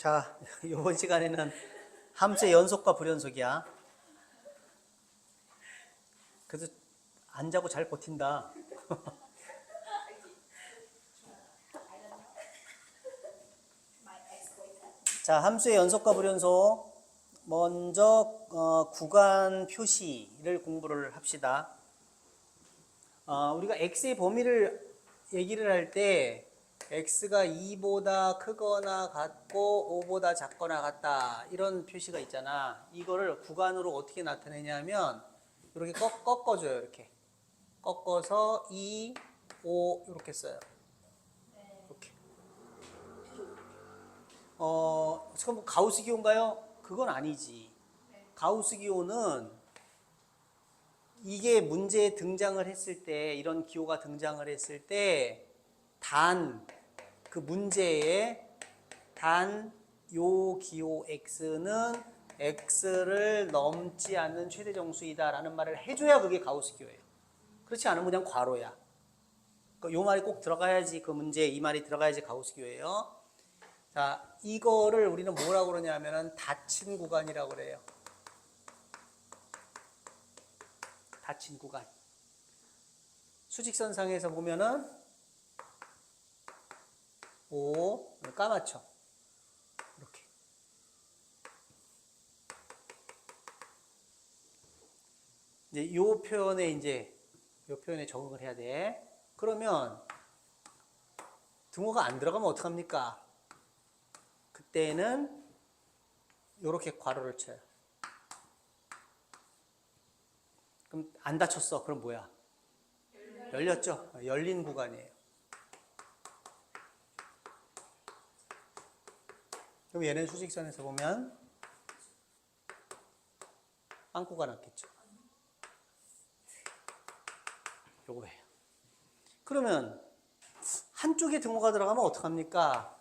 자, 이번 시간에는 함수의 연속과 불연속이야. 그래서 안 자고 잘 버틴다. 자, 함수의 연속과 불연속. 먼저 구간 표시를 공부를 합시다. 우리가 x의 범위를 얘기를 할 때 x가 2보다 크거나 같고 5보다 작거나 같다 이런 표시가 있잖아. 이거를 구간으로 어떻게 나타내냐면 이렇게 꺾어줘요. 이렇게 꺾어서 2, 5 이렇게 써요. 이렇게. 지금 가우스 기호인가요? 그건 아니지. 가우스 기호는 이게 문제에 등장을 했을 때, 이런 기호가 등장을 했을 때 그 문제에 요 기호 x는 x를 넘지 않는 최대 정수이다 라는 말을 해줘야 그게 가우스 기호예요. 그렇지 않으면 그냥 괄호야. 요 말이 꼭 들어가야지, 그 문제에 이 말이 들어가야지 가우스 기호예요. 자, 이거를 우리는 뭐라고 그러냐면은 닫힌 구간이라고 그래요. 닫힌 구간. 수직선상에서 보면은 5 까맣죠. 이렇게. 이제 요 표현에 적응을 해야 돼. 그러면 등호가 안 들어가면 어떡합니까? 그때는 요렇게 괄호를 쳐요. 그럼 안 닫혔어. 그럼 뭐야? 열렸죠? 열린 구간이에요. 그럼 얘는 수직선에서 보면 빵꾸가 났겠죠. 요거예요. 그러면 한쪽에 등호가 들어가면 어떡합니까?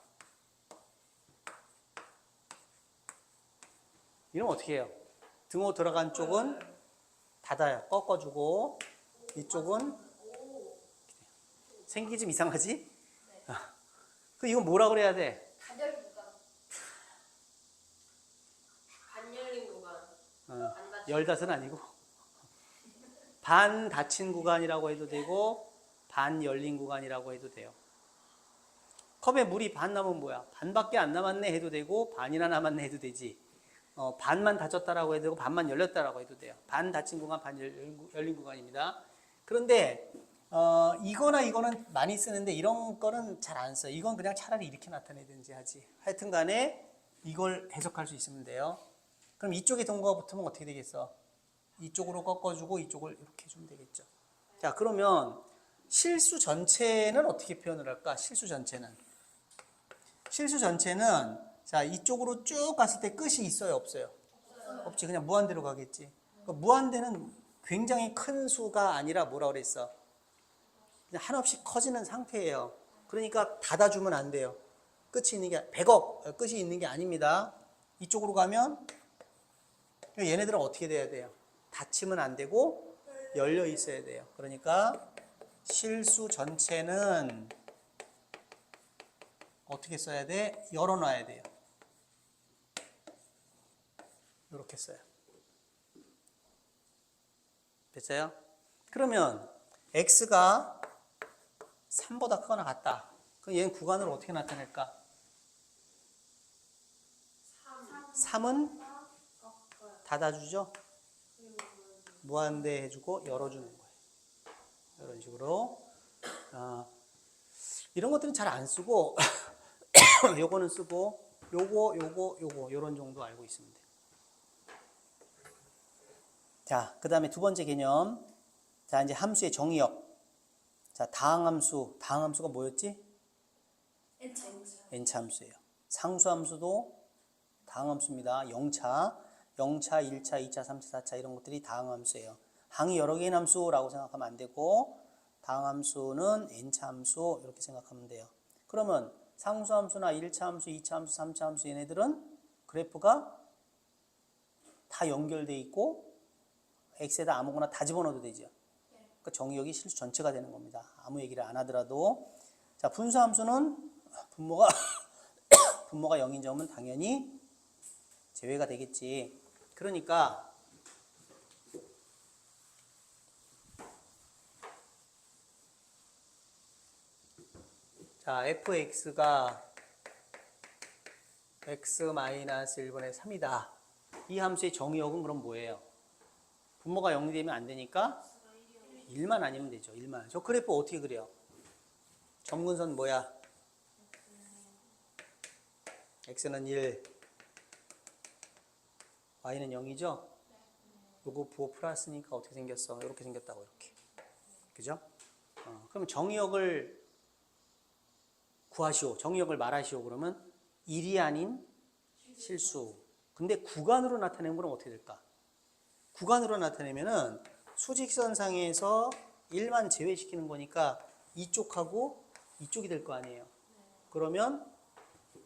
이러면 어떻게 해요? 등호 들어간 쪽은 닫아요. 꺾어주고 이쪽은 생기기 좀 이상하지? 그 이건 뭐라 그래야 돼? 반 열린 구간. 열닷은 아니고 반 닫힌 구간이라고 해도 되고 반 열린 구간이라고 해도 돼요. 컵에 물이 반 남으면 뭐야? 반밖에 안 남았네 해도 되고 반이나 남았네 해도 되지. 반만 닫혔다라고 해도 되고 반만 열렸다라고 해도 돼요. 반 닫힌 구간, 반 열린 구간입니다. 그런데 이거나 이거는 많이 쓰는데 이런 거는 잘 안 써요. 이건 그냥 차라리 이렇게 나타내든지 하지. 하여튼 간에 이걸 해석할 수 있으면 돼요. 그럼 이쪽에 등호가 붙으면 어떻게 되겠어? 이쪽으로 꺾어주고 이쪽을 이렇게 해주면 되겠죠. 자, 그러면 실수 전체는 어떻게 표현을 할까? 실수 전체는 자, 이쪽으로 쭉 갔을 때 끝이 있어요, 없어요? 없지. 그냥 무한대로 가겠지. 그러니까 무한대는 굉장히 큰 수가 아니라 뭐라 그랬어? 그냥 한없이 커지는 상태예요. 그러니까 닫아주면 안 돼요. 끝이 있는 게 100억 끝이 있는 게 아닙니다. 이쪽으로 가면 얘네들은 어떻게 돼야 돼요? 닫히면 안 되고 열려 있어야 돼요. 그러니까 실수 전체는 어떻게 써야 돼? 열어놔야 돼요. 이렇게 써요. 됐어요? 그러면 x가 3보다 크거나 같다. 그럼 얘는 구간으로 어떻게 나타낼까? 3은 닫아주죠? 무한대 해주고 열어주는 거예요. 이런 식으로. 이런 것들은 잘 안 쓰고 요거는 쓰고 요거 요런 정도 알고 있으면 돼요. 자, 그 다음에 두 번째 개념. 자, 이제 함수의 정의역. 자, 다항함수가 뭐였지? n차 함수예요. 상수함수도 다항함수입니다. 0차, 1차, 2차, 3차, 4차 이런 것들이 다항함수예요. 항이 여러 개의 함수라고 생각하면 안 되고 다항함수는 n차 함수 이렇게 생각하면 돼요. 그러면 상수함수나 1차 함수, 2차 함수, 3차 함수 얘네들은 그래프가 다 연결돼 있고 x에다 아무거나 다 집어넣어도 되죠. 그러니까 정의역이 실수 전체가 되는 겁니다. 아무 얘기를 안 하더라도. 자, 분수함수는 분모가 분모가 0인 점은 당연히 제외가 되겠지. 그러니까 자, fx가 x-1분의 3이다. 이 함수의 정의역은 그럼 뭐예요? 분모가 0이 되면 안 되니까 1만 아니면 되죠. 1만. 저 그래프 어떻게 그래요? 점근선 뭐야? x는 1, y는 0이죠? 요거 부호 플러스니까 어떻게 생겼어? 이렇게 생겼다고, 이렇게. 그죠? 그럼 정의역을 구하시오. 정의역을 말하시오. 그러면 1이 아닌 실수. 근데 구간으로 나타내는 건 어떻게 될까? 구간으로 나타내면은 수직선상에서 1만 제외시키는 거니까 이쪽하고 이쪽이 될 거 아니에요. 그러면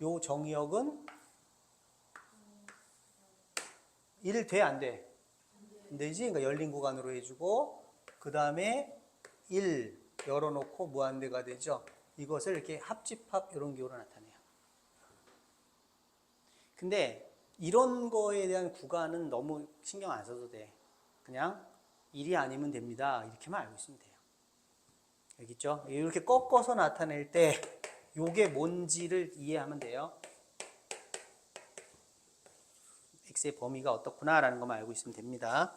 요 정의역은 1 돼, 안 돼? 안 되지? 그러니까 열린 구간으로 해주고, 그 다음에 1 열어놓고 무한대가 되죠. 이것을 이렇게 합집합 이런 기호로 나타내요. 근데 이런 거에 대한 구간은 너무 신경 안 써도 돼. 그냥 1이 아니면 됩니다. 이렇게만 알고 있으면 돼요. 알겠죠? 이렇게 꺾어서 나타낼 때 요게 뭔지를 이해하면 돼요. x의 범위가 어떻구나라는 것만 알고 있으면 됩니다.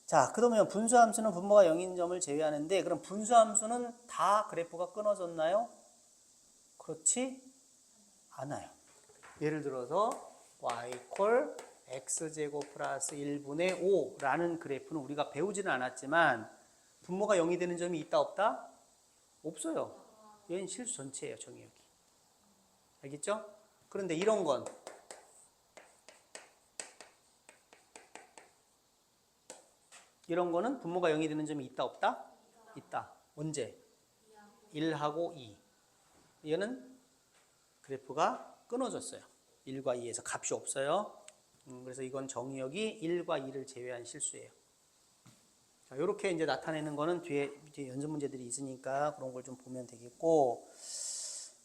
자, 그러면 분수함수는 분모가 0인 점을 제외하는데, 그럼 분수함수는 다 그래프가 끊어졌나요? 그렇지 않아요. 예를 들어서 y 콜 x제곱 플러스 1분의 5라는 그래프는 우리가 배우지는 않았지만 분모가 0이 되는 점이 있다 없다? 없어요. 얘는 실수 전체예요. 정의역이. 알겠죠? 그런데 이런 건 이런 거는 분모가 0이 되는 점이 있다 없다? 있다. 언제? 1하고 2. 얘는 그래프가 끊어졌어요. 1과 2에서 값이 없어요. 그래서 이건 정의역이 1과 2를 제외한 실수예요. 자, 이렇게 이제 나타내는 거는 뒤에 연습 문제들이 있으니까 그런 걸 좀 보면 되겠고,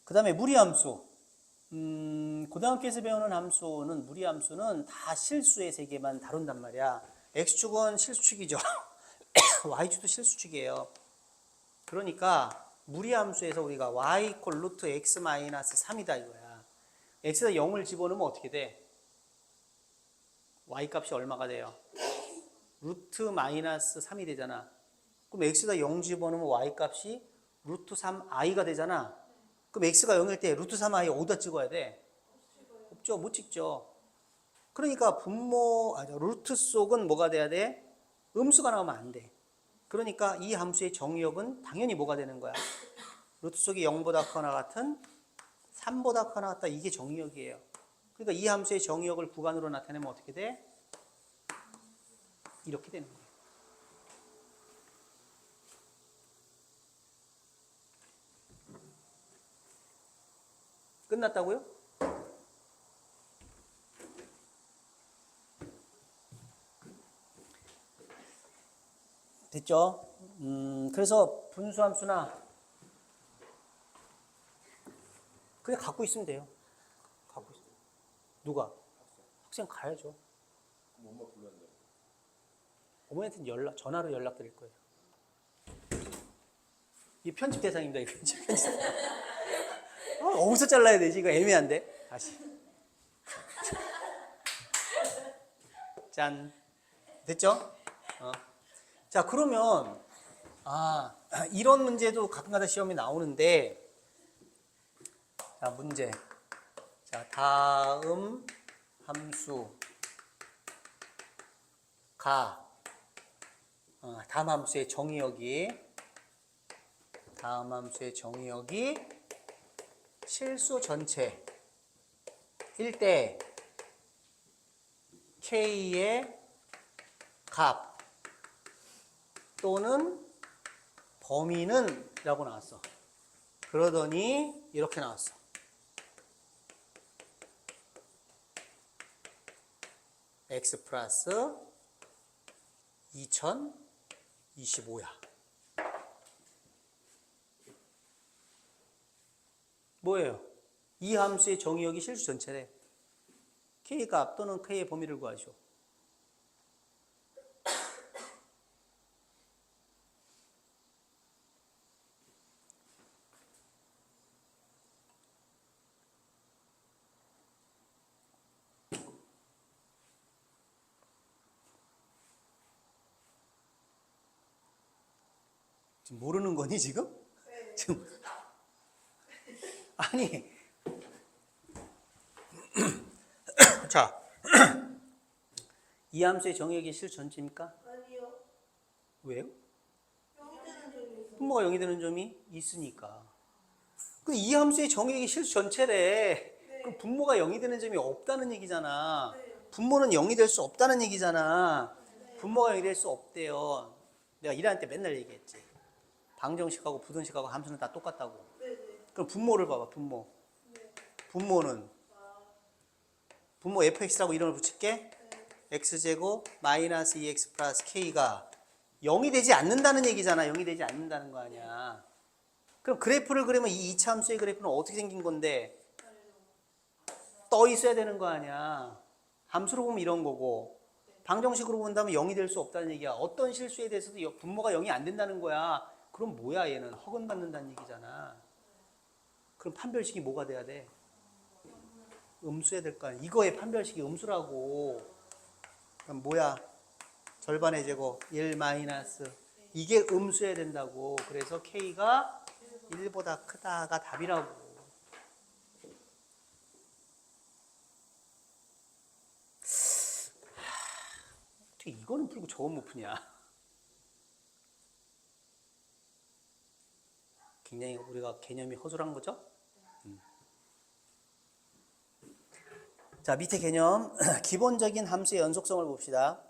그 다음에 무리함수. 고등학교에서 배우는 함수는, 무리함수는 다 실수의 세계만 다룬단 말이야. x축은 실수축이죠. y축도 실수축이에요. 그러니까 무리함수에서 우리가 y 콜 루트 x 마이너스 3이다 이거야. x에다 0을 집어넣으면 어떻게 돼? y 값이 얼마가 돼요? 루트 마이너스 3이 되잖아. 그럼 x에다 0 집어넣으면 y 값이 루트 3i가 되잖아. 그럼 x가 0일 때 루트 3i 어디다 찍어야 돼? 없죠. 못 찍죠. 그러니까 루트 속은 뭐가 돼야 돼? 음수가 나오면 안 돼. 그러니까 이 함수의 정의역은 당연히 뭐가 되는 거야? 루트 속이 0보다 크거나 같은 3보다 크거나 같다. 이게 정의역이에요. 그러니까 이 함수의 정의역을 구간으로 나타내면 어떻게 돼? 이렇게 되는 거예요. 끝났다고요? 됐죠? 그래서 분수함수나 그냥 갖고 있으면 돼요. 갖고 있어요. 누가? 학생 가야죠. 엄마 불렀는데. 어머니한테 전화로 연락 드릴 거예요. 이 편집 대상입니다. 이거 편집. 어디서 잘라야 되지? 이거 애매한데. 다시. 짠. 됐죠? 자, 그러면 이런 문제도 가끔가다 시험에 나오는데, 자, 문제. 자, 다음 함수가 다음 함수의 정의역이 실수 전체일 때 k의 값 또는 범위는 라고 나왔어. 그러더니 이렇게 나왔어. x 플러스 2025야. 뭐예요? 이 함수의 정의역이 실수 전체래. K값 또는 K의 범위를 구하시오. 지금 모르는 거니 지금? 지금 아니 자, 이 함수의 정의역이 실수 전체입니까? 아니요. 왜요? 영이 되는 점이 있어. 분모가 0이 되는 점이 있으니까. 그 이 함수의 정의역이 실수 전체래. 그럼 분모가 0이 되는 점이 없다는 얘기잖아. 분모는 0이 될 수 없다는 얘기잖아. 분모가 0이 될 수 없대요. 내가 일할 때 맨날 얘기했지. 방정식하고 부등식하고 함수는 다 똑같다고. 그럼 분모를 봐봐. 분모. 분모는 분모 fx라고 이름을 붙일게. x제곱 마이너스 2x 플러스 k가 0이 되지 않는다는 얘기잖아. 0이 되지 않는다는 거 아니야. 그럼 그래프를 그리면 이 2차 함수의 그래프는 어떻게 생긴 건데? 떠 있어야 되는 거 아니야. 함수로 보면 이런 거고 방정식으로 본다면 0이 될 수 없다는 얘기야. 어떤 실수에 대해서도 분모가 0이 안 된다는 거야. 그럼 뭐야 얘는? 허근 받는다는 얘기잖아. 그럼 판별식이 뭐가 돼야 돼? 음수해야 될 거 아니야. 이거의 판별식이 음수라고. 그럼 뭐야? 절반의 제곱 1 마이너스 이게 음수해야 된다고. 그래서 K가 1보다 크다가 답이라고. 어떻게 이거는 풀고 저건 못 푸냐. 굉장히 우리가 개념이 허술한 거죠? 자, 밑에 개념 기본적인 함수의 연속성을 봅시다.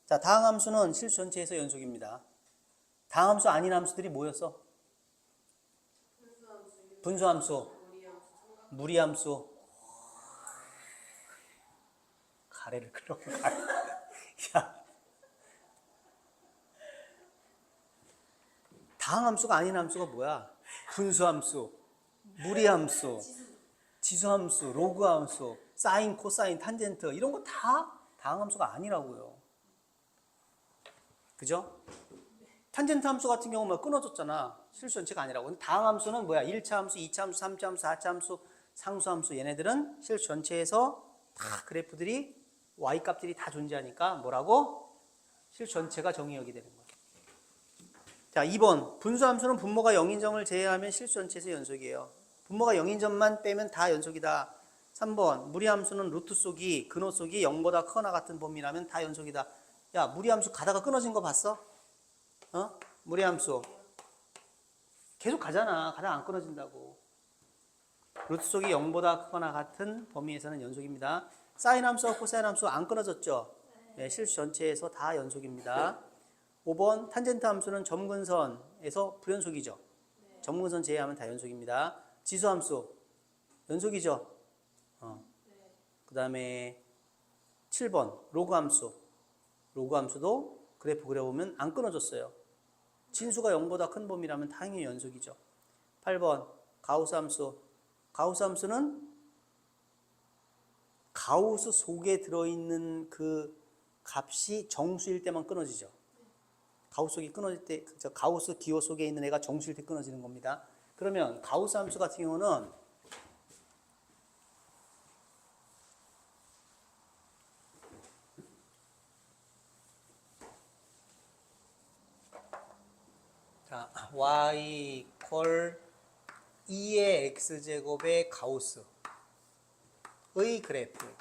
자, 다항 함수는 실수 전체에서 연속입니다. 다항 함수 아닌 함수들이 뭐였어? 분수함수, 무리함수. 가래를 그려. 야, 다항 함수가 아닌 함수가 뭐야? 분수함수, 무리함수, 지수함수, 로그함수, 사인, 코사인, 탄젠트 이런 거 다 다항 함수가 아니라고요. 그죠? 탄젠트 함수 같은 경우는 끊어졌잖아. 실수 전체가 아니라고. 근데 다항 함수는 뭐야? 1차 함수, 2차 함수, 3차 함수, 4차 함수, 상수 함수 얘네들은 실수 전체에서 다 그래프들이 y 값들이 다 존재하니까 뭐라고? 실수 전체가 정의역이 되는 거야. 자, 2번 분수함수는 분모가 0인 점을 제외하면 실수 전체에서 연속이에요. 분모가 0인 점만 빼면 다 연속이다. 3번 무리함수는 루트 속이 근호 속이 0보다 크거나 같은 범위라면 다 연속이다. 야, 무리함수 가다가 끊어진 거 봤어? 어? 무리함수 계속 가잖아. 가다가 안 끊어진다고. 루트 속이 0보다 크거나 같은 범위에서는 연속입니다. 사인 함수와 코사인 함수 안 끊어졌죠? 네, 실수 전체에서 다 연속입니다. 5번 탄젠트 함수는 점근선에서 불연속이죠. 점근선 제외하면 다 연속입니다. 지수 함수 연속이죠. 그 다음에 7번 로그 함수. 로그 함수도 그래프 그려보면 안 끊어졌어요. 진수가 0보다 큰 범위라면 당연히 연속이죠. 8번 가우스 함수. 가우스 함수는 가우스 속에 들어있는 그 값이 정수일 때만 끊어지죠. 가우스 속이 끊어질 때, 가우스 기호 속에 있는 애가 정수일 때 끊어지는 겁니다. 그러면 가우스 함수 같은 경우는 자, y 이퀄 2의 x제곱의 가우스의 그래프.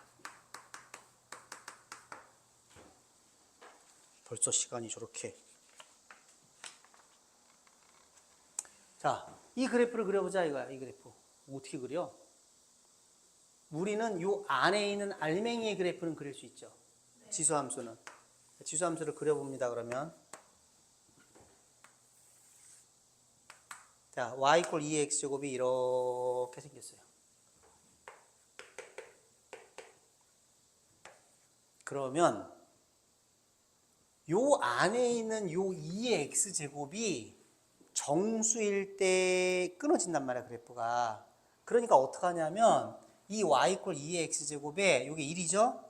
벌써 시간이 저렇게. 자, 이 그래프를 그려보자 이거야. 이 그래프 어떻게 그려? 우리는 요 안에 있는 알맹이의 그래프는 그릴 수 있죠. 지수함수는. 지수함수를 그려봅니다. 그러면 자, y 이퀄 2의 x제곱이 이렇게 생겼어요. 그러면 요 안에 있는 요 2의 x제곱이 정수일 때 끊어진단 말이야, 그래프가. 그러니까 어떻게 하냐면 이 y 이퀄 2의 x제곱에 이게 1이죠?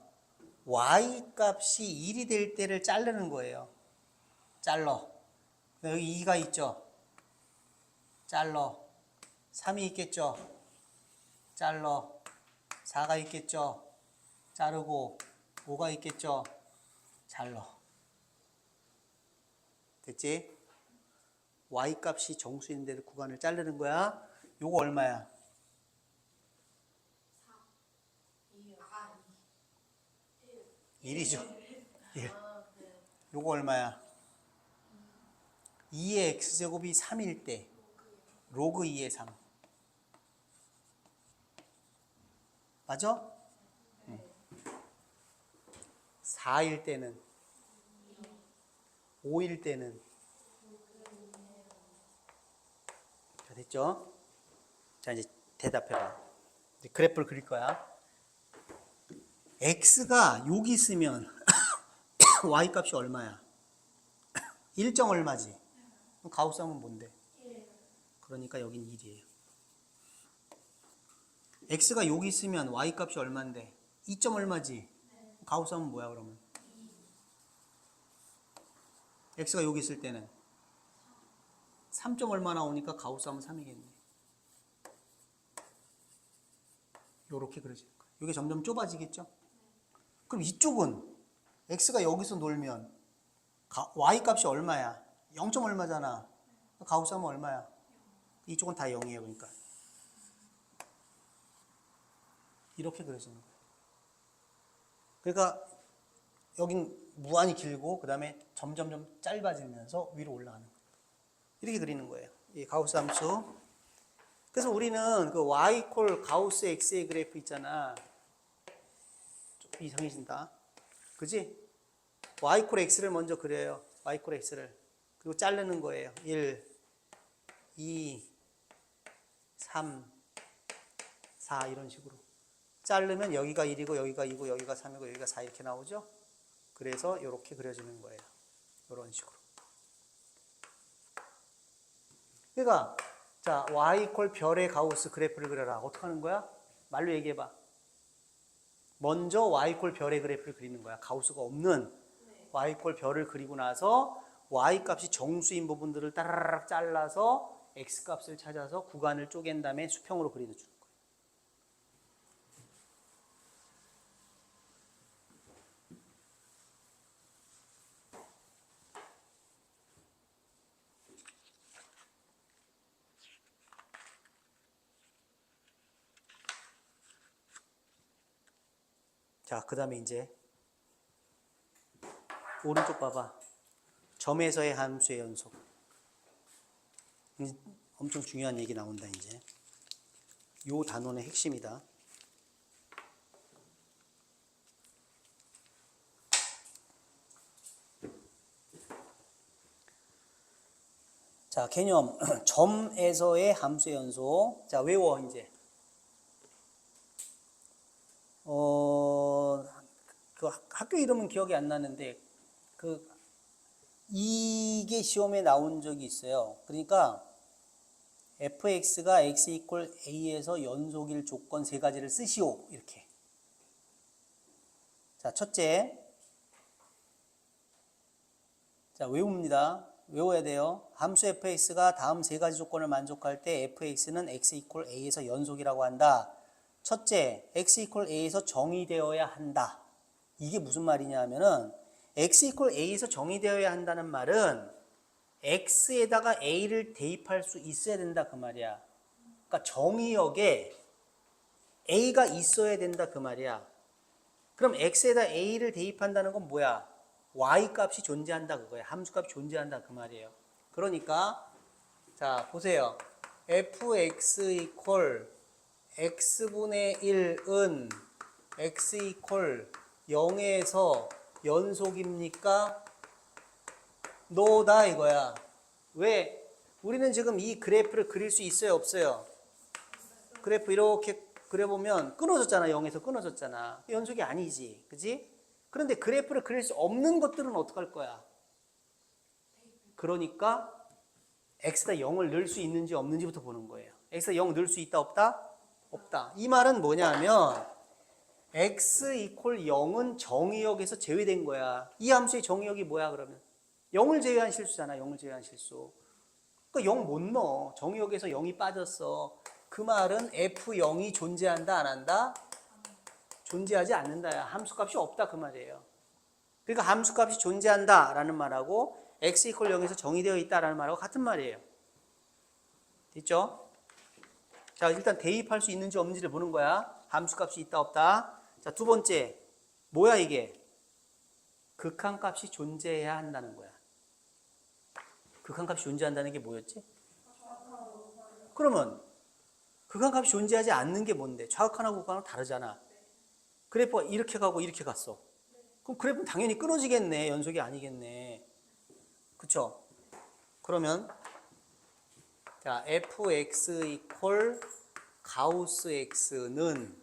y 값이 1이 될 때를 자르는 거예요. 잘러. 여기 2가 있죠? 잘러. 3이 있겠죠? 잘러. 4가 있겠죠? 자르고 5가 있겠죠? 잘러. 됐지? y 값이 정수인데 구간을 자르는 거야. 요거 얼마야? 1이죠. 1. 요거 얼마야? 2의 x제곱이 3일 때 로그 2의 3. 맞아? 4일 때는 5일 때는 자, 됐죠? 자, 이제 대답해봐. 이제 그래프를 그릴 거야. x가 여기 있으면 y 값이 얼마야? 일정 얼마지? 그럼 가우스 하면 뭔데? 그러니까 여긴 1이에요. x가 여기 있으면 y 값이 얼마인데? 2점 얼마지? 가우스 하면 뭐야 그러면? x가 여기 있을 때는 3점 얼마 나오니까 가우스 하면 3이겠네. 요렇게 그려지는 거예요. 이게 점점 좁아지겠죠? 그럼 이쪽은 x가 여기서 놀면 y 값이 얼마야? 0점 얼마잖아. 가우스 하면 얼마야? 이쪽은 다 0이에요. 그러니까 이렇게 그려지는 거예요. 그러니까 여긴 무한히 길고 그 다음에 점점점 짧아지면서 위로 올라가는 거예요. 이렇게 그리는 거예요. 이 가우스 함수. 그래서 우리는 그 y 이퀄 가우스 x의 그래프 있잖아. 좀 이상해진다. 그지? y 이퀄 x를 먼저 그려요. y 이퀄 x를. 그리고 자르는 거예요. 1, 2, 3, 4 이런 식으로. 자르면 여기가 1이고 여기가 2고 여기가 3이고 여기가 4 이렇게 나오죠? 그래서 이렇게 그려지는 거예요. 이런 식으로. 그러니까 자, y 이퀄 별의 가우스 그래프를 그려라. 어떻게 하는 거야? 말로 얘기해봐. 먼저 y 이퀄 별의 그래프를 그리는 거야. 가우스가 없는 y 이퀄 별을 그리고 나서 y 값이 정수인 부분들을 따라락 잘라서 x 값을 찾아서 구간을 쪼갠 다음에 수평으로 그려주는 거야. 자, 그 다음에 이제 오른쪽 봐봐. 점에서의 함수의 연속. 엄청 중요한 얘기 나온다 이제. 요 단원의 핵심이다. 자, 개념. 점에서의 함수의 연속. 자, 외워 이제. 그 학교 이름은 기억이 안 나는데 이게 시험에 나온 적이 있어요. 그러니까 fx가 x 이퀄 a에서 연속일 조건 세 가지를 쓰시오. 이렇게. 자, 첫째. 자, 외웁니다. 외워야 돼요. 함수 fx가 다음 세 가지 조건을 만족할 때 fx는 x 이퀄 a에서 연속이라고 한다. 첫째, x 이퀄 a에서 정의되어야 한다. 이게 무슨 말이냐 하면은 x 이퀄 a에서 정의되어야 한다는 말은 x에다가 a를 대입할 수 있어야 된다 그 말이야. 그러니까 정의역에 a가 있어야 된다 그 말이야. 그럼 x에다 a를 대입한다는 건 뭐야? y 값이 존재한다 그거야. 함수 값이 존재한다 그 말이에요. 그러니까 자 보세요. fx 이퀄 x분의 1은 x 이퀄 0에서 연속입니까? 노다 이거야. 왜? 우리는 지금 이 그래프를 그릴 수 있어요 없어요? 그래프 이렇게 그려보면 끊어졌잖아. 0에서 끊어졌잖아. 연속이 아니지. 그지? 그런데 그래프를 그릴 수 없는 것들은 어떡할 거야? 그러니까 x가 0을 넣을 수 있는지 없는지부터 보는 거예요. x가 0 넣을 수 있다 없다? 없다. 이 말은 뭐냐면 x 이퀄 0은 정의역에서 제외된 거야. 이 함수의 정의역이 뭐야 그러면? 0을 제외한 실수잖아. 0을 제외한 실수. 그러니까 0 못 넣어. 정의역에서 0이 빠졌어. 그 말은 f0이 존재한다 안 한다? 존재하지 않는다야. 함수값이 없다 그 말이에요. 그러니까 함수값이 존재한다라는 말하고 x 이퀄 0에서 정의되어 있다라는 말하고 같은 말이에요. 됐죠? 자, 일단 대입할 수 있는지 없는지를 보는 거야. 함수값이 있다 없다. 자, 두 번째. 뭐야 이게? 극한값이 존재해야 한다는 거야. 극한값이 존재한다는 게 뭐였지? 그러면 극한값이 존재하지 않는 게 뭔데? 좌극한하고 우극한하고 다르잖아. 그래프가 이렇게 가고 이렇게 갔어. 그럼 그래프는 당연히 끊어지겠네. 연속이 아니겠네. 그쵸? 그러면 자, fx 이퀄 가우스 x는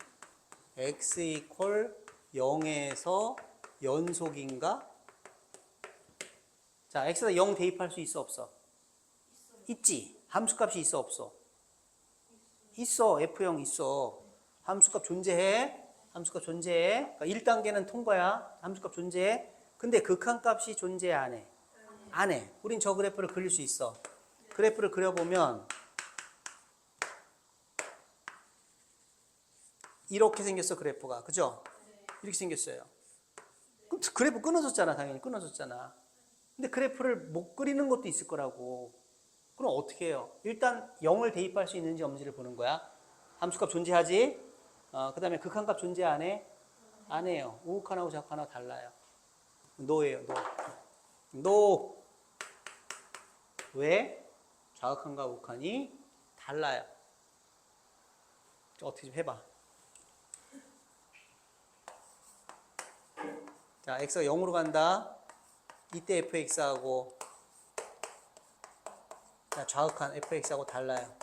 x 이퀄 0에서 연속인가? 자, x에다 0 대입할 수 있어 없어? 있지. 함수값이 있어 없어? 있어. f0 있어. 함수값 존재해. 함수값 존재해. 그러니까 1단계는 통과야. 함수값 존재해. 근데 극한값이 존재해 안 해? 안 해. 우린 저 그래프를 그릴 수 있어. 그래프를 그려보면 이렇게 생겼어 그래프가. 그죠? 이렇게 생겼어요. 그럼 그래프 끊어졌잖아. 당연히 끊어졌잖아. 근데 그래프를 못 그리는 것도 있을 거라고. 그럼 어떻게 해요? 일단 0을 대입할 수 있는지 없는지를 보는 거야. 함수값 존재하지? 그 다음에 극한값 존재 안 해? 안 해요. 우극한하고 좌극한하고 달라요. 노예요. 노. 왜? 좌극한과 우극한이 달라요. 어떻게 좀 해봐. 자, x가 0으로 간다. 이때 fx하고 좌극한 fx하고 달라요.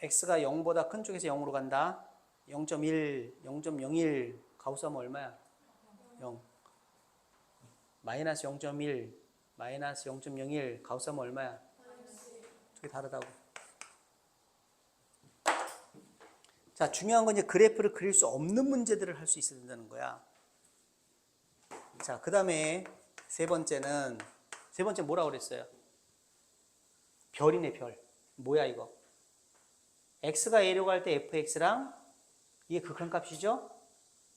x가 0보다 큰 쪽에서 0으로 간다. 0.1, 0.01 가우스하면 얼마야? 0. 마이너스 0.1, 마이너스 0.01 가우스하면 얼마야? 두개 다르다고. 자, 중요한 건 이제 그래프를 그릴 수 없는 문제들을 할 수 있어야 된다는 거야. 자, 그 다음에 세 번째 뭐라고 그랬어요? 별이네, 별. 뭐야, 이거? x가 a로 갈 때 fx랑 이게 극한값이죠?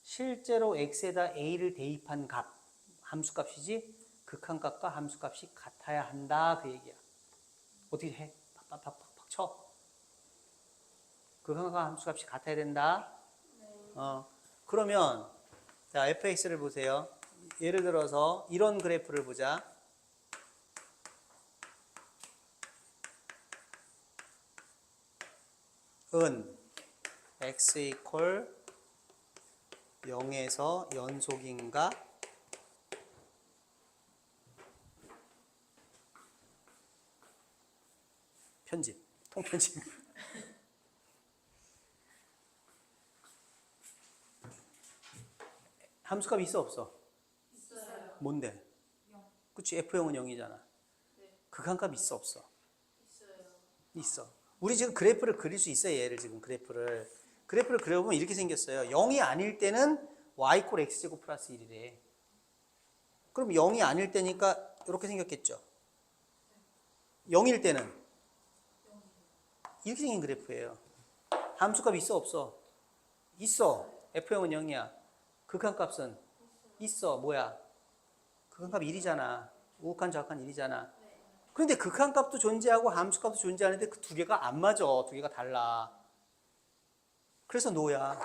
실제로 x에다 a를 대입한 값, 함수값이지? 극한값과 함수값이 같아야 한다, 그 얘기야. 어떻게 해? 팍팍팍팍 쳐. 극한값과 함수값이 같아야 된다. 그러면 자, fx를 보세요. 예를 들어서 이런 그래프를 보자. 은 x 이퀄 0에서 연속인가? 편집, 통편집. 함수값 있어 없어? 있어요. 뭔데? 0. 그치, F0은 0이잖아. 네. 극한값 있어 없어? 있어요. 있어. 우리 지금 그래프를 그릴 수 있어요. 얘를 지금 그래프를 그려보면 이렇게 생겼어요. 0이 아닐 때는 y 콜 x제곱 플러스 1이래. 그럼 0이 아닐 때니까 이렇게 생겼겠죠. 0일 때는 이렇게 생긴 그래프예요. 함수값 있어 없어? 있어. F0은 0이야. 극한값은 있어. 뭐야? 극한값 1이잖아. 우극한 좌극한 1이잖아. 그런데 극한값도 존재하고 함수값도 존재하는데 그 두 개가 안 맞아. 두 개가 달라. 그래서 노야.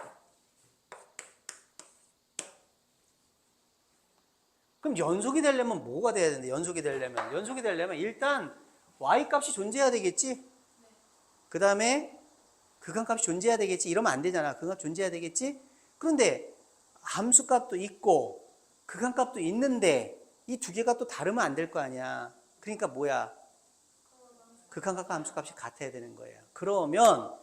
그럼 연속이 되려면 뭐가 돼야 되는데? 연속이 되려면 일단 y값이 존재해야 되겠지? 그 다음에 극한값이 존재해야 되겠지? 이러면 안 되잖아. 극한값 존재해야 되겠지? 그런데 함수값도 있고 극한값도 있는데 이 두 개가 또 다르면 안 될 거 아니야. 그러니까 뭐야? 극한값과 함수값이 같아야 되는 거예요. 그러면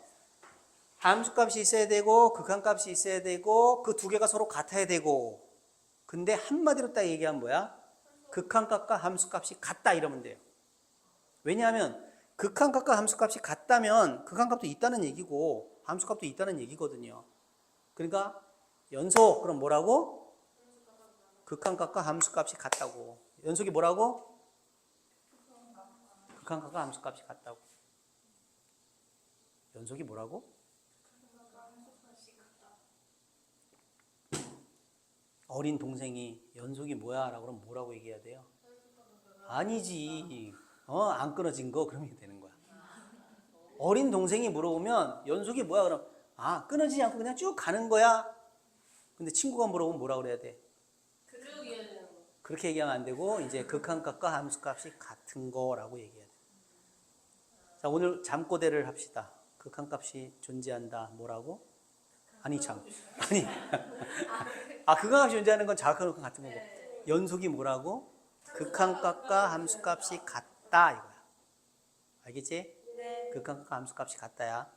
함수값이 있어야 되고 극한값이 있어야 되고 그 두 개가 서로 같아야 되고, 근데 한마디로 딱 얘기하면 뭐야? 극한값과 함수값이 같다 이러면 돼요. 왜냐하면 극한값과 함수값이 같다면 극한값도 있다는 얘기고 함수값도 있다는 얘기거든요. 그러니까 연속 그럼 뭐라고? 극한값과 함수값이 같다고. 연속이 뭐라고? 극한값과 함수값이 같다고. 연속이 뭐라고? 어린 동생이 연속이 뭐야? 라고 그러면 뭐라고 얘기해야 돼요? 아니지. 안 끊어진 거 그러면 되는 거야. 어린 동생이 물어보면 연속이 뭐야? 그럼 끊어지지 않고 그냥 쭉 가는 거야. 근데 친구가 물어보면 뭐라고 그래야 돼? 쭉 이어야 되는 거. 그렇게 얘기하면 안 되고 이제 극한값과 함수값이 같은 거라고 얘기해야 돼. 자, 오늘 잠꼬대를 합시다. 극한값이 존재한다. 뭐라고? 아니 참. 아니. 극한값이 존재하는 건 자각한 극한 같은 거고. 연속이 뭐라고? 극한값과 함수값이 같다 이거야. 알겠지? 네. 극한값과 함수값이 같다야.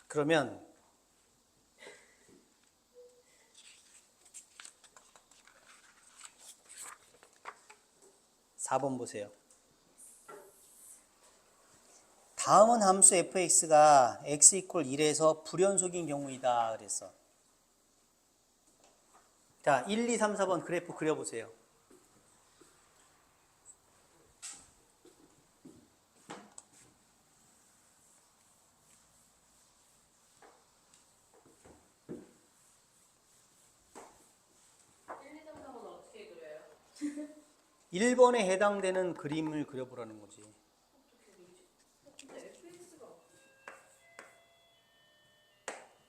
그러면 4번 보세요. 다음은 함수 fx가 x 이퀄 1에서 불연속인 경우이다 그랬어. 자, 1, 2, 3, 4번 그래프 그려보세요. 어떻게 그려요? 1번에 해당되는 그림을 그려보라는 거지. 근데 FX가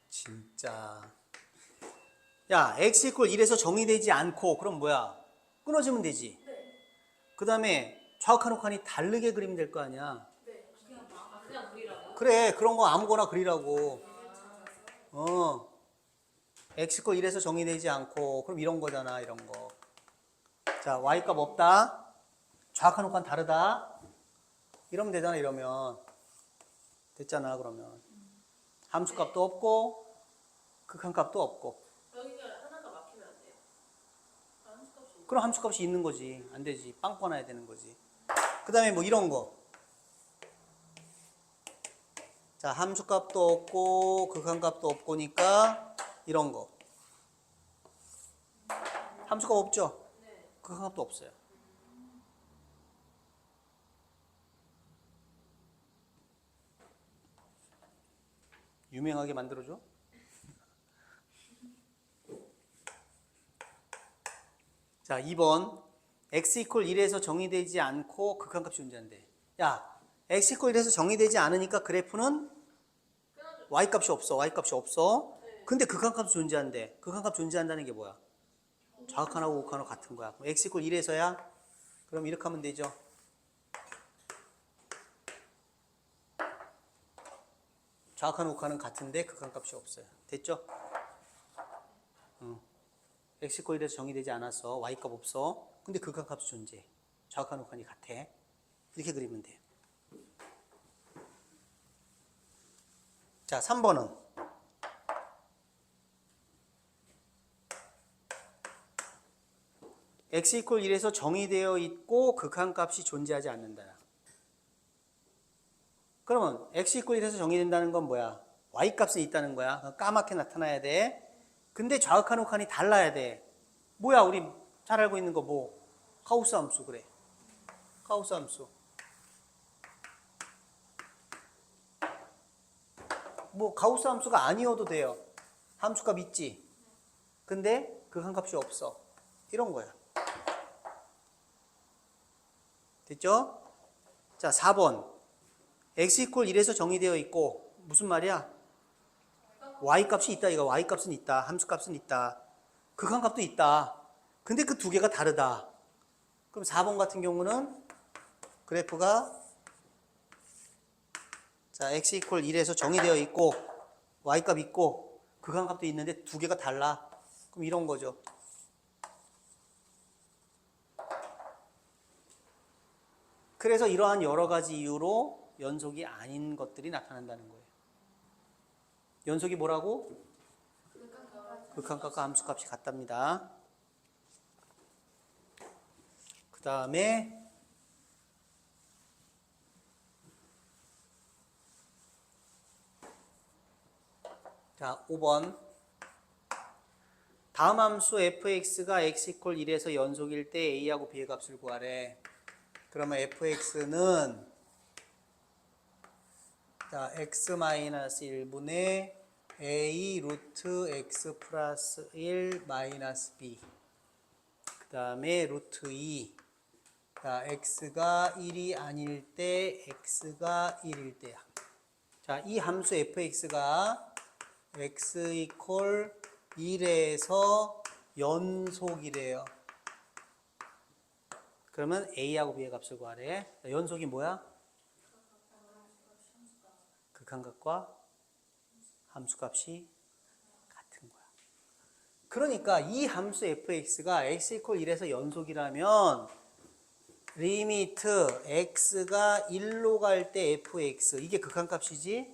진짜. 야, x 이퀄 1에서 정의되지 않고 그럼 뭐야? 끊어지면 되지. 네. 그 다음에 좌우칸 우칸이 다르게 그리면 될 거 아니야. 네. 그냥 그리라고. 그래, 그런 거 아무거나 그리라고. x 이퀄 1에서 정의되지 않고 그럼 이런 거잖아, 이런 거. 자, y값 없다. 좌우칸 우칸 다르다. 이러면 되잖아, 이러면. 됐잖아, 그러면. 함수값도 없고 극한값도 없고. 여기가 하나가 막히면 안 돼요. 함수값이 그럼 함수값이 있는 거지. 안 되지. 빵 꺼놔야 되는 거지. 그 다음에 뭐 이런 거. 자, 함수값도 없고 극한값도 없고니까 이런 거. 함수값 없죠? 네. 극한값도 없어요. 유명하게 만들어줘. 자, 2번. x 이퀄 1에서 정의되지 않고 극한값이 존재한대. 야, x 이퀄 1에서 정의되지 않으니까 그래프는 y값이 없어. y값이 없어. 근데 극한값이 존재한대. 극한값 존재한다는 게 뭐야? 좌우칸하고 우칸하고 같은 거야. 그럼 x 이퀄 1에서야? 그럼 이렇게 하면 되죠. 좌우칸 우칸은 같은데 극한값이 없어요. 됐죠? x 이퀄 1에서 정의되지 않았어. y값 없어. 근데 극한값이 존재. 좌우칸 우칸이 같아. 이렇게 그리면 돼요. 자, 3번은 x 이퀄 1에서 정의되어 있고 극한값이 존재하지 않는다. 그러면 x 이퀄 1에서 정의된다는 건 뭐야? y값은 있다는 거야. 까맣게 나타나야 돼. 근데 좌우칸 우칸이 달라야 돼. 뭐야, 우리 잘 알고 있는 거 뭐? 가우스 함수. 그래, 가우스 함수. 뭐 가우스 함수가 아니어도 돼요. 함수값 있지. 근데 극한값이 없어. 이런 거야. 됐죠? 자, 4번. x 이퀄 1에서 정의되어 있고 무슨 말이야? y값이 있다. 이거 y값은 있다. 함수값은 있다. 극한값도 있다. 근데 그 두 개가 다르다. 그럼 4번 같은 경우는 그래프가 자, x 이퀄 1에서 정의되어 있고 y값 있고 극한값도 있는데 두 개가 달라. 그럼 이런 거죠. 그래서 이러한 여러 가지 이유로 연속이 아닌 것들이 나타난다는 거예요. 연속이 뭐라고? 극한값과 함수값이 같답니다. 그 다음에 자 5번 다음 함수 fx가 x 이퀄 1에서 연속일 때 a하고 b의 값을 구하래. 그러면 fx는 자 x-1분의 a 루트 x 플러스 1 마이너스 b 그 다음에 루트 2 자, x가 1이 아닐 때 x가 1일 때야. 자, 이 함수 fx가 x 이퀄 1에서 연속이래요. 그러면 a하고 b의 값을 구하래. 자, 연속이 뭐야? 극한값과 함수값이 같은 거야. 그러니까 이 함수 fx가 x 이퀄 1에서 연속이라면 리미트 x가 1로 갈 때 fx 이게 극한값이지?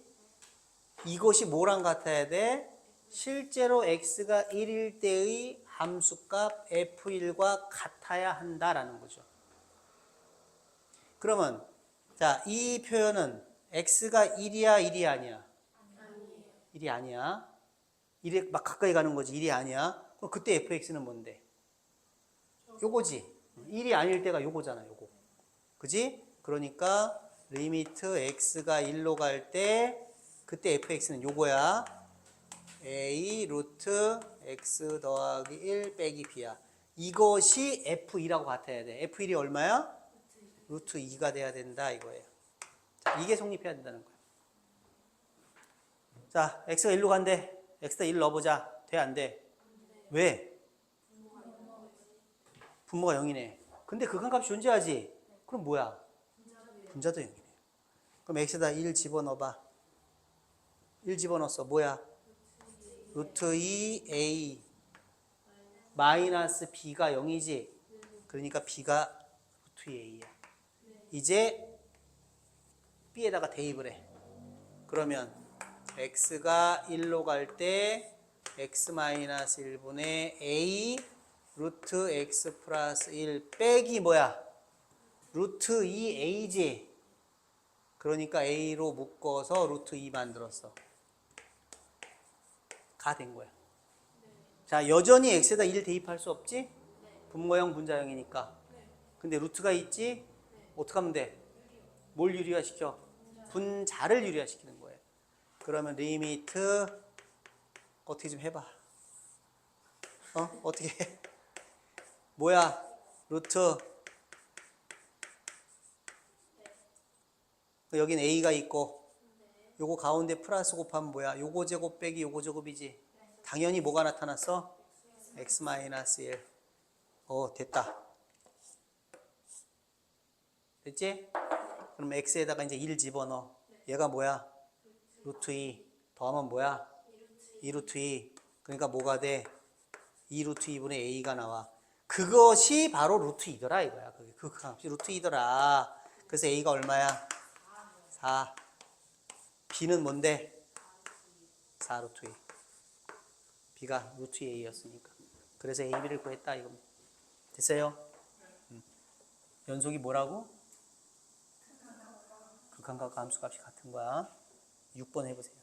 이것이 뭐랑 같아야 돼? 실제로 x가 1일 때의 함수값 f1과 같아야 한다라는 거죠. 그러면 자, 이 표현은 x가 1이야, 1이 아니야? 1이 아니야. 1이 막 가까이 가는 거지. 1이 아니야. 그럼 그때 fx는 뭔데? 요거지. 1이 아닐 때가 요거잖아, 요거. 그지? 그러니까 리미트 x가 1로 갈 때 그때 fx는 요거야. a 루트 x 더하기 1 빼기 b야. 이것이 f2라고 같아야 돼. f1이 얼마야? 루트 2가 돼야 된다 이거예요. 자, 이게 성립해야 된다는 거야. 자, x가 1로 간대. x에다 1 넣어보자. 돼, 안 돼? 왜? 분모가 0이네. 근데 극한값이 존재하지? 그럼 뭐야? 분자도 0이네. 그럼 x에다 1 집어넣어봐. 1 집어넣었어. 뭐야? 루트 2a 마이너스 b가 0이지? 그러니까 b가 루트 2a야. 이제 b에다가 대입을 해. 그러면 x가 1로 갈 때 x 마이너스 1분의 a 루트 x 플러스 1 빼기 뭐야? 루트 2a지. 그러니까 a로 묶어서 루트 2 만들었어. 가 된 거야. 자, 여전히 x에다 1 대입할 수 없지? 분모형 분자형이니까. 근데 루트가 있지? 어떻게 하면 돼? 뭘 유리화시켜? 분자를 유리화시키는 거예요. 그러면 리미트 어떻게 좀 해봐. 어떻게 해? 뭐야? 루트 여긴 a가 있고 요거 가운데 플러스 곱하면 뭐야? 요거 제곱 빼기 요거 제곱이지. 당연히 뭐가 나타났어? x-1. 됐다. 됐지? 그럼 x에다가 이제 1 집어넣어. 얘가 뭐야? 루트 2 더하면 뭐야? 2 루트 2. 그러니까 뭐가 돼? 2 루트 2분의 a가 나와. 그것이 바로 루트 2더라 이거야. 그 값이 루트 2더라. 그래서 a가 얼마야? 4. b는 뭔데? 4 루트 2. b가 루트 2a였으니까. 그래서 a, b를 구했다 이겁니다. 됐어요? 연속이 뭐라고? 극한값과 함수값이 같은 거야. 6번 해보세요.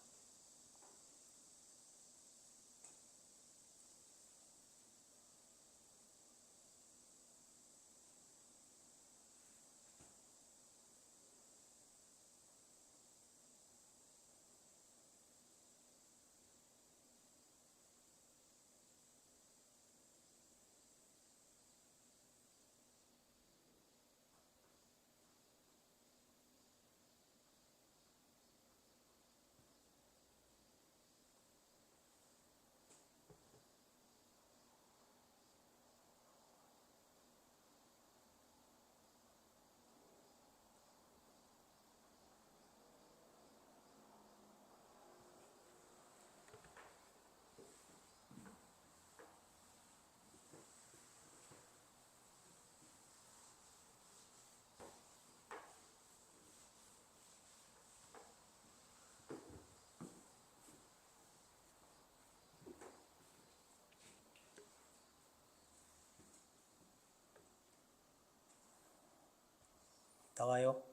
나와요?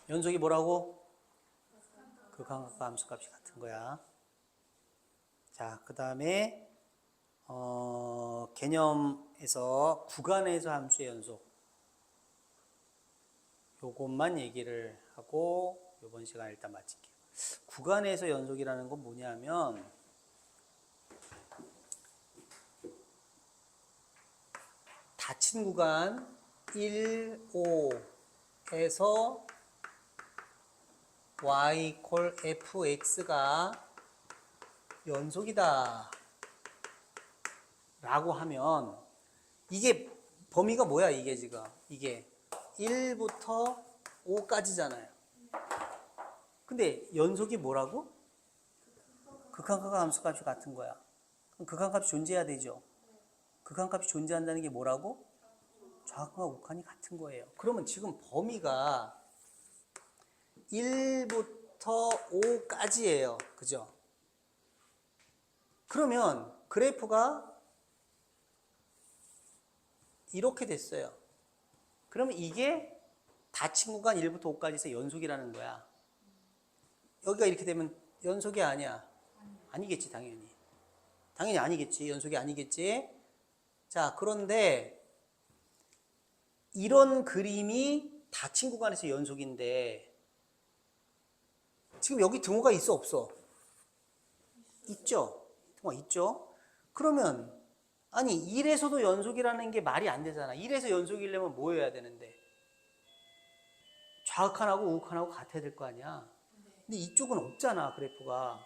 연속이 뭐라고? 극한값과 함수값이 같은 거야. 자, 그 다음에 개념에서 구간에서 함수의 연속 요것만 얘기를 하고 요번 시간 일단 마칠게요. 구간에서 연속이라는 건 뭐냐면 닫힌 구간 1, 5에서 y 콜 fx가 연속이다 라고 하면 이게 범위가 뭐야 이게 지금 이게 1부터 5까지잖아요. 근데 연속이 뭐라고? 극한값과 함수값이 같은 거야. 그럼 극한값이 존재해야 되죠. 극한값이 존재한다는 게 뭐라고? 좌극과 우극한이 같은 거예요. 그러면 지금 범위가 1부터 5까지예요. 그죠? 그러면 그래프가 이렇게 됐어요. 그러면 이게 닫힌 구간 1부터 5까지에서 연속이라는 거야. 여기가 이렇게 되면 연속이 아니야. 아니겠지, 당연히. 당연히 아니겠지. 연속이 아니겠지. 자, 그런데 이런 그림이 닫힌 구간에서 연속인데 지금 여기 등호가 있어, 없어? 있죠? 등호가 있죠? 그러면 아니 1에서도 연속이라는 게 말이 안 되잖아. 1에서 연속이려면 뭐 해야 되는데? 좌극한하고 우극한하고 같아야 될 거 아니야. 근데 이쪽은 없잖아, 그래프가.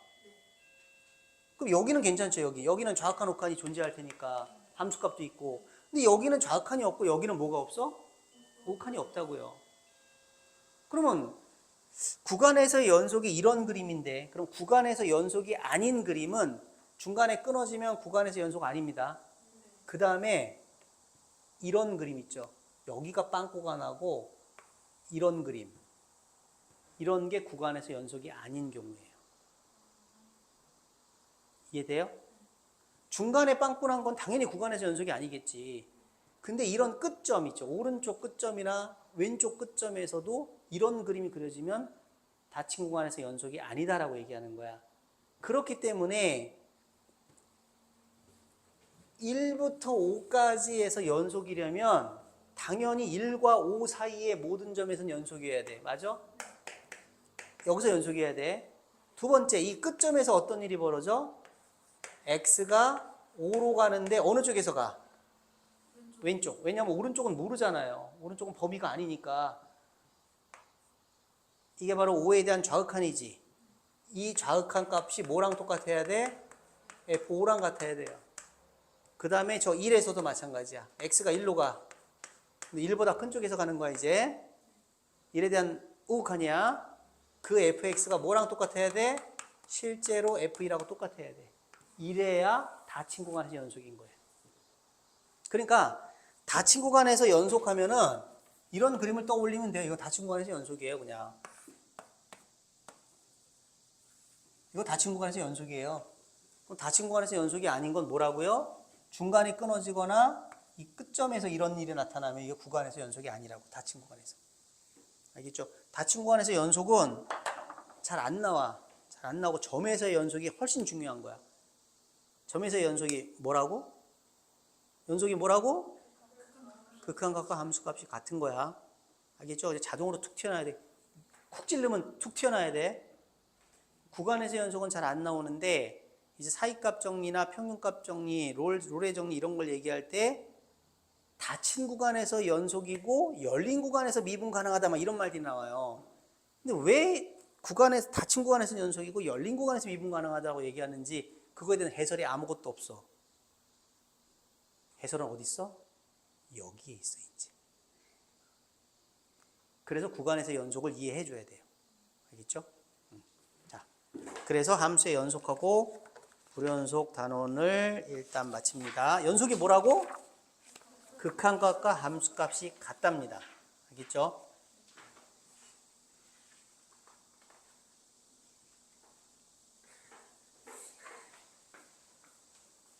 그럼 여기는 괜찮죠, 여기. 여기는 좌극한, 우극한이 존재할 테니까 함수값도 있고. 근데 여기는 좌극한이 없고 여기는 뭐가 없어? 우극한이 없다고요. 그러면 구간에서 연속이 이런 그림인데 그럼 구간에서 연속이 아닌 그림은 중간에 끊어지면 구간에서 연속 아닙니다. 그 다음에 이런 그림 있죠. 여기가 빵구간하고 이런 그림. 이런 게 구간에서 연속이 아닌 경우예요. 이해돼요? 중간에 빵꾸난 건 당연히 구간에서 연속이 아니겠지. 근데 이런 끝점 있죠. 오른쪽 끝점이나 왼쪽 끝점에서도 이런 그림이 그려지면 닫힌 구간에서 연속이 아니다라고 얘기하는 거야. 그렇기 때문에 1부터 5까지에서 연속이려면 당연히 1과 5 사이의 모든 점에서는 연속이어야 돼. 맞아? 여기서 연속이어야 돼. 두 번째, 이 끝점에서 어떤 일이 벌어져? x가 5로 가는데 어느 쪽에서 가? 왼쪽. 왜냐하면 오른쪽은 모르잖아요. 오른쪽은 범위가 아니니까. 이게 바로 5에 대한 좌극한이지. 이 좌극한 값이 뭐랑 똑같아야 돼? F5랑 같아야 돼요. 그 다음에 저 1에서도 마찬가지야. x가 1로 가. 근데 1보다 큰 쪽에서 가는 거야 이제. 1에 대한 우극한이야. 그 fx가 뭐랑 똑같아야 돼? 실제로 f1하고 똑같아야 돼. 이래야 닫힌 구간에서 연속인 거예요. 그러니까 닫힌 구간에서 연속하면은 이런 그림을 떠올리면 돼요. 이거 닫힌 구간에서 연속이에요, 그냥. 이거 닫힌 구간에서 연속이에요. 그럼 닫힌 구간에서 연속이 아닌 건 뭐라고요? 중간이 끊어지거나 이 끝점에서 이런 일이 나타나면 이게 구간에서 연속이 아니라고. 닫힌 구간에서. 알겠죠? 닫힌 구간에서 연속은 잘 안 나와. 잘 안 나오고 점에서의 연속이 훨씬 중요한 거야. 점에서의 연속이 뭐라고? 연속이 뭐라고? 극한값과 함수값이 같은 거야. 알겠죠? 자동으로 툭 튀어나와야 돼. 쿡 찌르면 툭 튀어나와야 돼. 구간에서 연속은 잘 안 나오는데 이제 사이값 정리나 평균값 정리, 롤의 정리 이런 걸 얘기할 때 닫힌 구간에서 연속이고 열린 구간에서 미분 가능하다 막 이런 말들이 나와요. 근데 왜 구간에서 닫힌 구간에서 연속이고 열린 구간에서 미분 가능하다고 얘기하는지 그거에 대한 해설이 아무것도 없어. 해설은 어디 있어? 여기에 있어 있지. 그래서 구간에서 연속을 이해해 줘야 돼요. 알겠죠? 자, 그래서 함수의 연속하고 불연속 단원을 일단 마칩니다. 연속이 뭐라고? 극한값과 함수값이 같답니다. 알겠죠?